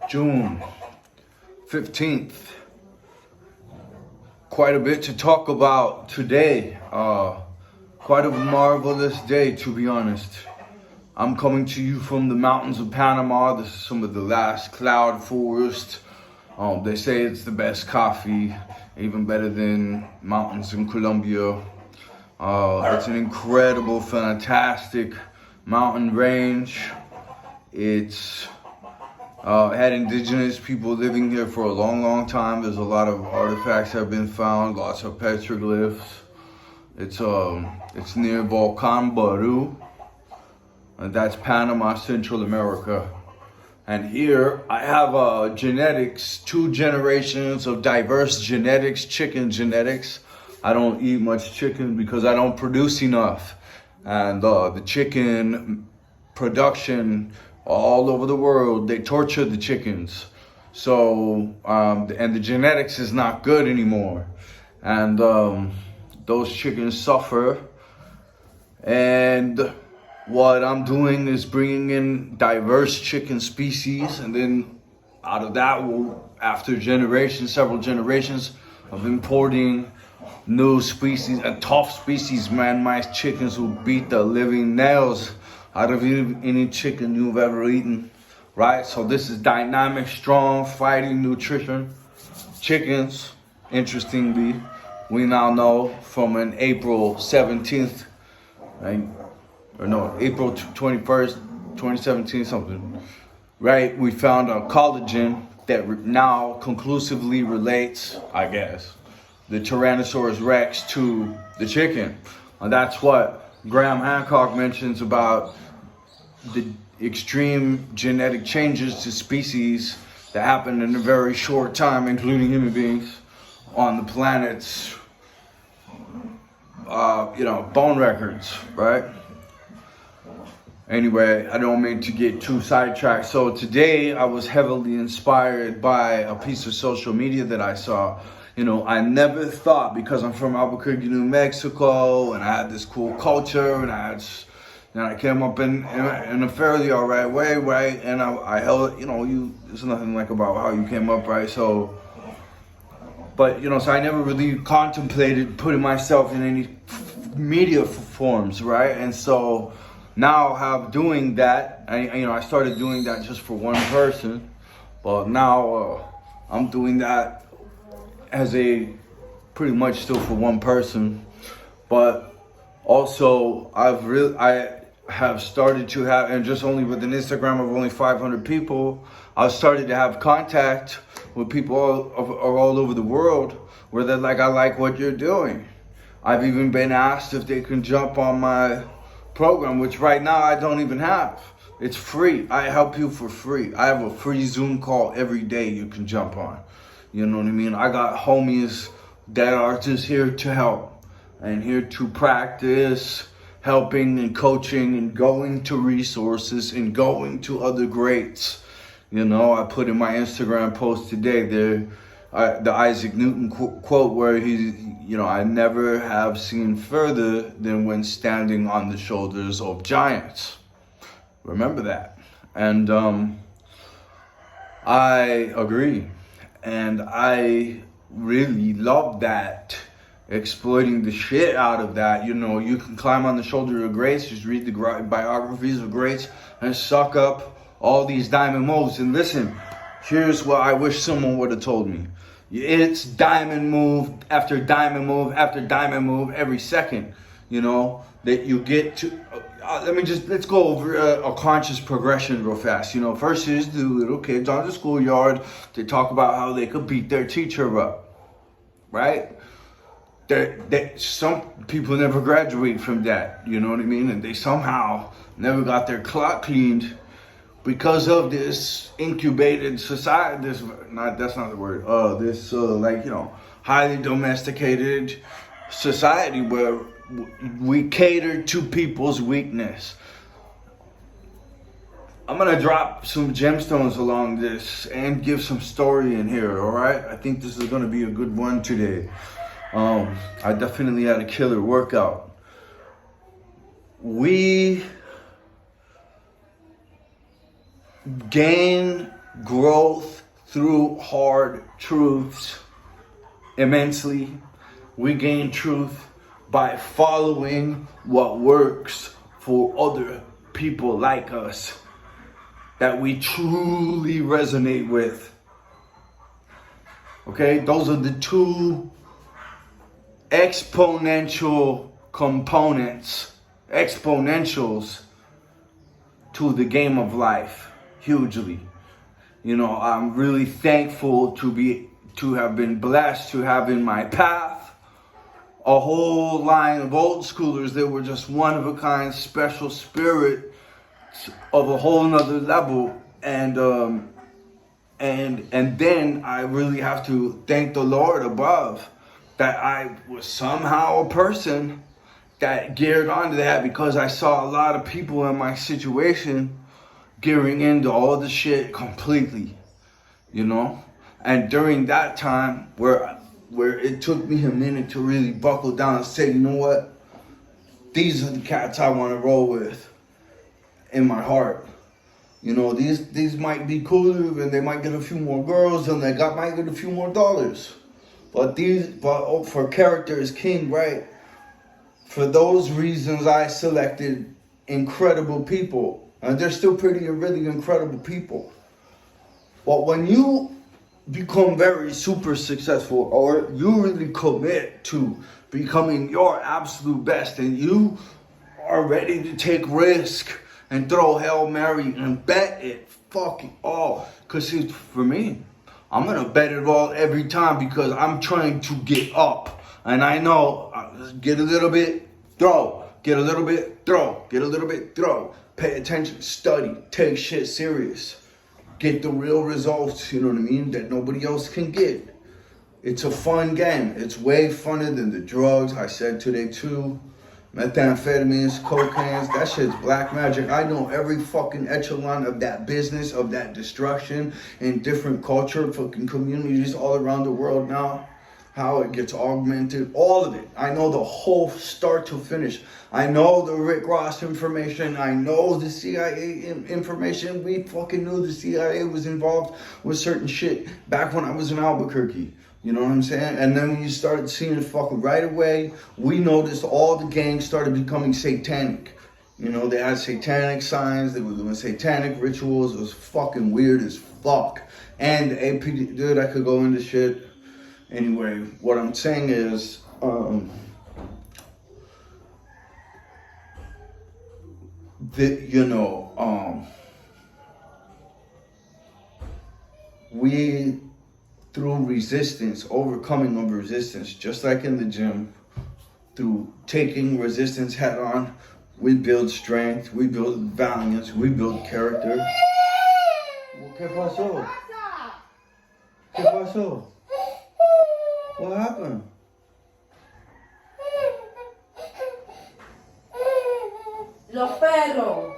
June 15th. Quite a bit to talk about today. Quite a marvelous day, to be honest. I'm coming to you from the mountains of Panama. This is some of the last cloud forest. They say it's the best coffee, even better than mountains in Colombia. It's an incredible, fantastic mountain range. It's had indigenous people living here for a long time. There's a lot of artifacts that have been found, lots of petroglyphs. It's near Volcan Baru, and that's Panama, Central America. And here I have genetics, 2 generations of diverse genetics, chicken genetics. I don't eat much chicken because I don't produce enough. And the chicken production all over the world, they torture the chickens. So, and the genetics is not good anymore. And those chickens suffer. And what I'm doing is bringing in diverse chicken species. And then out of that, after generations, several generations of importing new species, and tough species, man, my chickens will beat the living nails out of any chicken you've ever eaten, right? So this is dynamic, strong, fighting nutrition chickens. Interestingly, we now know from an April 17th, right? Or no, April 21st, 2017, something, right? We found a collagen that now conclusively relates, I guess, the Tyrannosaurus Rex to the chicken. And that's what Graham Hancock mentions about the extreme genetic changes to species that happen in a very short time, including human beings, on the planet's, bone records, right? Anyway, I don't mean to get too sidetracked. So today I was heavily inspired by a piece of social media that I saw. I never thought, because I'm from Albuquerque, New Mexico, and I had this cool culture, and I came up in a fairly all right way, right? And I held, there's nothing like about how you came up, right? So, but, so I never really contemplated putting myself in any media forms, right? And so now doing that, I started doing that just for one person, but now I'm doing that as pretty much still for one person, but also I have started to have, and just only with an Instagram of only 500 people, I've started to have contact with people all over the world where they're like, I like what you're doing. I've even been asked if they can jump on my program, which right now I don't even have. It's free. I help you for free. I have a free Zoom call every day you can jump on. You know what I mean? I got homies that are just here to help and here to practice helping and coaching and going to resources and going to other greats. I put in my Instagram post today the Isaac Newton quote where I never have seen further than when standing on the shoulders of giants. Remember that. And I agree. And I really love that, exploiting the shit out of that. You can climb on the shoulder of greats, just read the biographies of greats, and suck up all these diamond moves. And listen, here's what I wish someone would have told me. It's diamond move after diamond move after diamond move every second, that you get to. Let's go over a conscious progression real fast. First is the little kids on the schoolyard. They talk about how they could beat their teacher up, right? Some people never graduate from that, you know what I mean? And they somehow never got their clock cleaned because of this incubated society. That's not the word. Highly domesticated society where we cater to people's weakness. I'm gonna drop some gemstones along this and give some story in here, all right? I think this is gonna be a good one today. I definitely had a killer workout. We gain growth through hard truths immensely. We gain truth by following what works for other people like us that we truly resonate with. Okay, those are the two exponential components, exponentials to the game of life, hugely. You know, I'm really thankful to have been blessed to have in my path a whole line of old schoolers that were just one of a kind, special spirit of a whole nother level. And then I really have to thank the Lord above that I was somehow a person that geared onto that, because I saw a lot of people in my situation gearing into all the shit completely, you know? And during that time where it took me a minute to really buckle down and say, you know what? These are the cats I want to roll with in my heart. You know, these might be cooler and they might get a few more girls and might get a few more dollars. But for character is king, right? For those reasons, I selected incredible people. And they're still really incredible people. But when you become very super successful, or you really commit to becoming your absolute best, and you are ready to take risk and throw Hail Mary and bet it fucking all. Because see, for me, I'm going to bet it all every time because I'm trying to get up. And I know, get a little bit, throw. Get a little bit, throw. Get a little bit, throw. Pay attention, study, take shit serious. Get the real results, you know what I mean, that nobody else can get. It's a fun game. It's way funner than the drugs. I said today too. Methamphetamines, cocaine, that shit's black magic. I know every fucking echelon of that business, of that destruction in different culture, fucking communities all around the world now. How it gets augmented, all of it. I know the whole start to finish. I know the Rick Ross information. I know the CIA information. We fucking knew the CIA was involved with certain shit back when I was in Albuquerque. You know what I'm saying? And then when you started seeing it fucking right away, we noticed all the gangs started becoming satanic. You know, they had satanic signs. They were doing satanic rituals. It was fucking weird as fuck. And the APD, dude, I could go into shit. Anyway, what I'm saying is, we, through resistance, overcoming of resistance, just like in the gym, through taking resistance head on, we build strength, we build valiance, we build character. ¿Qué pasó? ¿Qué pasó? What happened? Los perros.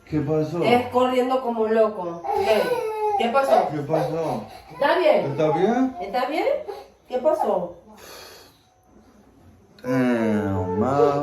¿Qué pasó? Es corriendo como un loco. Ven. ¿Qué pasó? ¿Qué pasó? ¿Está bien? ¿Está bien? ¿Está bien? ¿Qué pasó? Damn, man.